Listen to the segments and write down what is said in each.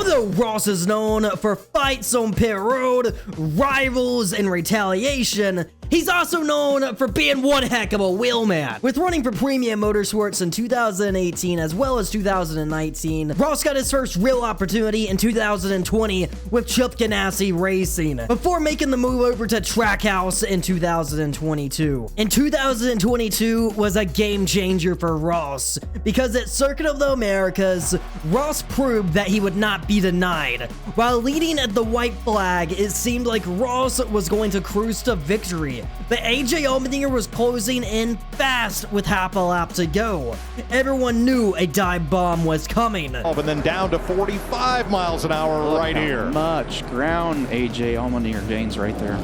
Although Ross is known for fights on pit road, rivals, and retaliation, he's also known for being one heck of a wheelman. With running for Premium Motorsports in 2018 as well as 2019, Ross got his first real opportunity in 2020 with Chip Ganassi Racing, before making the move over to Trackhouse in 2022. And 2022 was a game changer for Ross, because at Circuit of the Americas, Ross proved that he would not be denied. While leading at the white flag, it seemed like Ross was going to cruise to victory, but AJ Allmendinger was closing in fast with half a lap to go. Everyone knew a dive bomb was coming. And then down to 45 miles an hour right here. Much ground AJ Allmendinger gains right there.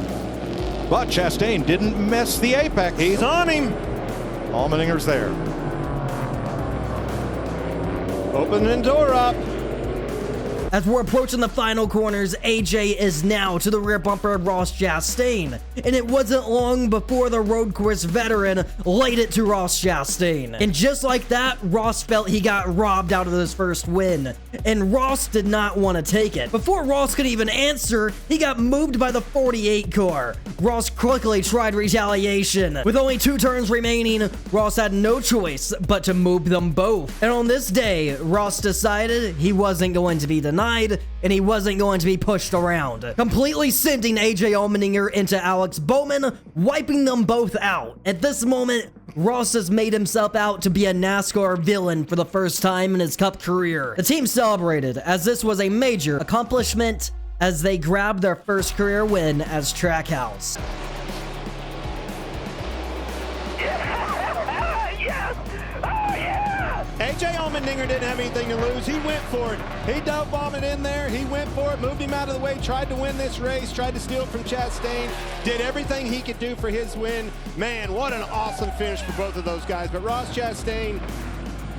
But Chastain didn't miss the apex. He's on him. Allmendinger's there. Opening door up. As we're approaching the final corners, AJ is now to the rear bumper of Ross Chastain, and it wasn't long before the road course veteran laid it to Ross Chastain. And just like that, Ross felt he got robbed out of his first win, and Ross did not want to take it. Before Ross could even answer, he got moved by the 48 car. Ross quickly tried retaliation. With only 2 turns remaining, Ross had no choice but to move them both. And on this day, Ross decided he wasn't going to be denied, and he wasn't going to be pushed around, completely sending AJ Allmendinger into Alex Bowman, wiping them both out. At this moment, Ross has made himself out to be a NASCAR villain for the first time in his Cup career. The team celebrated, as this was a major accomplishment, as they grabbed their first career win as Trackhouse. AJ Allmendinger didn't have anything to lose. He went for it. He dove bombed in there. He went for it, moved him out of the way, tried to win this race, tried to steal it from Chastain, did everything he could do for his win. Man, what an awesome finish for both of those guys. But Ross Chastain,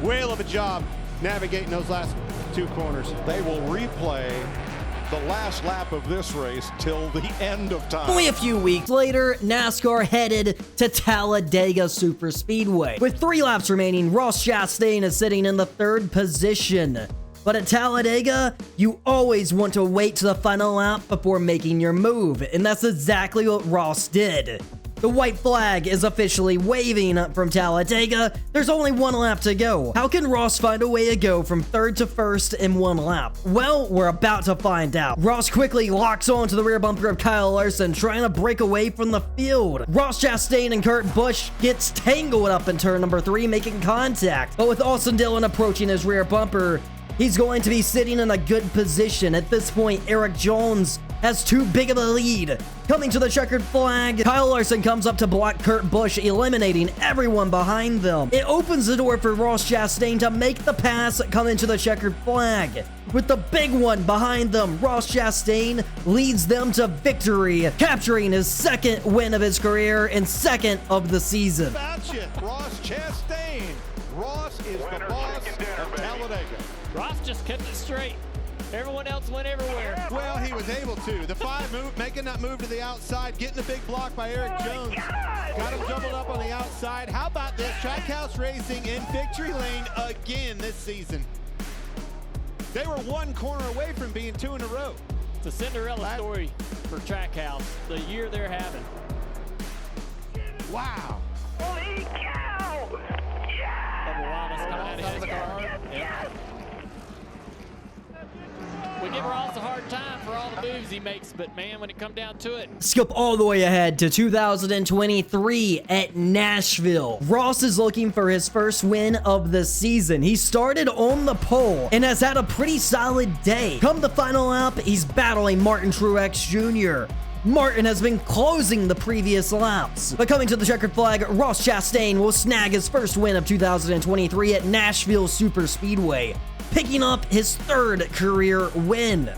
whale of a job navigating those last 2 corners. They will replay the last lap of this race till the end of time. Only a few weeks later, NASCAR headed to Talladega Superspeedway. With 3 laps remaining, Ross Chastain is sitting in the 3rd position. But at Talladega, you always want to wait to the final lap before making your move, and that's exactly what Ross did. The white flag is officially waving from Talladega. There's only 1 lap to go. How can Ross find a way to go from 3rd to 1st in 1 lap? Well, we're about to find out. Ross quickly locks onto the rear bumper of Kyle Larson, trying to break away from the field. Ross Chastain and Kurt Busch gets tangled up in turn number 3, making contact. But with Austin Dillon approaching his rear bumper, he's going to be sitting in a good position. At this point, Eric Jones has too big of a lead. Coming to the checkered flag, Kyle Larson comes up to block Kurt Busch, eliminating everyone behind them. It opens the door for Ross Chastain to make the pass coming to the checkered flag. With the big one behind them, Ross Chastain leads them to victory, capturing his 2nd win of his career and 2nd of the season. That's it, Ross Chastain. Ross is the boss of Talladega. Ross just kept it straight. Everyone else went everywhere. Well, he was able to. The 5 move, making that move to the outside, getting the big block by Eric Jones. Got him jumbled up on the outside. How about this? Trackhouse Racing in victory lane again this season. They were 1 corner away from being 2 in a row. It's a Cinderella story for Trackhouse, the year they're having. Wow. Holy cow! Bubba Wallace coming out of his car. Yep. We give Ross a hard time for all the moves he makes, but man, when it comes down to it. Skip all the way ahead to 2023 at Nashville. Ross is looking for his first win of the season. He started on the pole and has had a pretty solid day. Come the final lap, he's battling Martin Truex Jr. Martin has been closing the previous laps. But coming to the checkered flag, Ross Chastain will snag his first win of 2023 at Nashville Superspeedway, picking up his 3rd career win.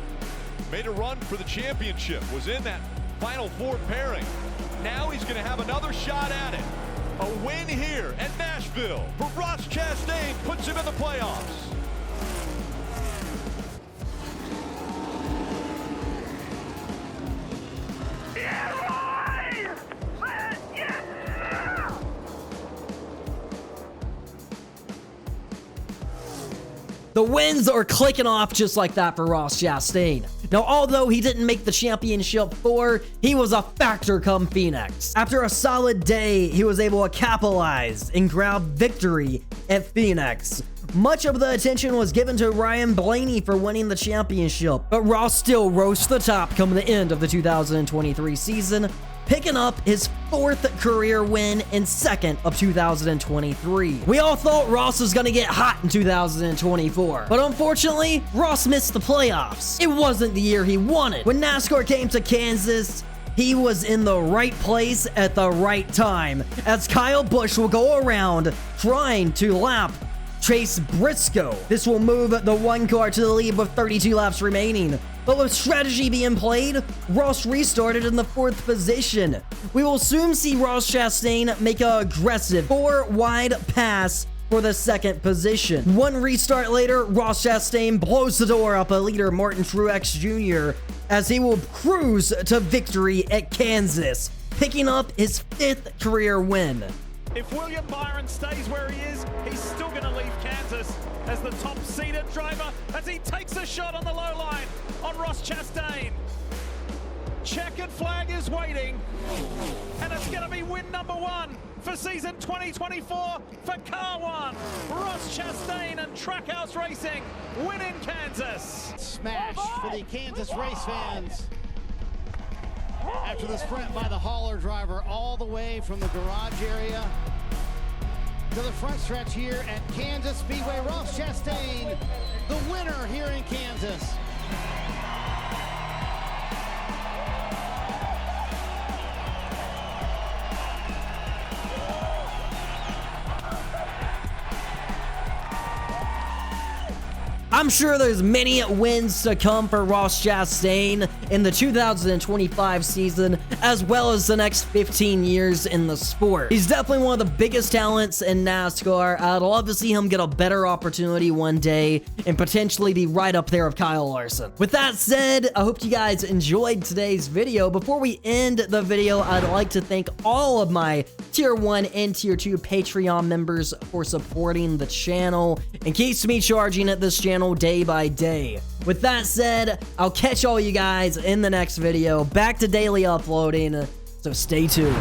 Made a run for the championship, was in that final 4 pairing. Now he's going to have another shot at it. A win here at Nashville for Ross Chastain puts him in the playoffs. The wins are clicking off just like that for Ross Chastain. Now, although he didn't make the championship 4, he was a factor come Phoenix. After a solid day, he was able to capitalize and grab victory at Phoenix. Much of the attention was given to Ryan Blaney for winning the championship, but Ross still rose to the top come the end of the 2023 season, picking up his 4th career win and 2nd of 2023. We all thought Ross was gonna get hot in 2024, but unfortunately, Ross missed the playoffs. It wasn't the year he wanted. When NASCAR came to Kansas, he was in the right place at the right time, as Kyle Busch will go around trying to lap Chase Briscoe. This will move the 1 car to the lead with 32 laps remaining. But with strategy being played, Ross restarted in the 4th position. We will soon see Ross Chastain make an aggressive 4-wide pass for the 2nd position. 1 restart later, Ross Chastain blows the door up a leader Martin Truex Jr. as he will cruise to victory at Kansas, picking up his 5th career win. If William Byron stays where he is, he's still going to leave Kansas as the top-seeded driver as he takes a shot on the low line on Ross Chastain. Checkered flag is waiting, and it's going to be win number 1 for season 2024 for Car 1. Ross Chastain and Trackhouse Racing win in Kansas. Smash for the Kansas race fans. After the sprint by the hauler driver all the way from the garage area to the front stretch here at Kansas Speedway, Ross Chastain, the winner here in Kansas. I'm sure there's many wins to come for Ross Chastain in the 2025 season, as well as the next 15 years in the sport. He's definitely one of the biggest talents in NASCAR. I'd love to see him get a better opportunity one day and potentially be right up there with Kyle Larson. With that said, I hope you guys enjoyed today's video. Before we end the video, I'd like to thank all of my Tier 1 and Tier 2 Patreon members for supporting the channel and keeps me charging at this channel day by day. With that said, I'll catch all you guys in the next video. Back to daily uploading, so stay tuned.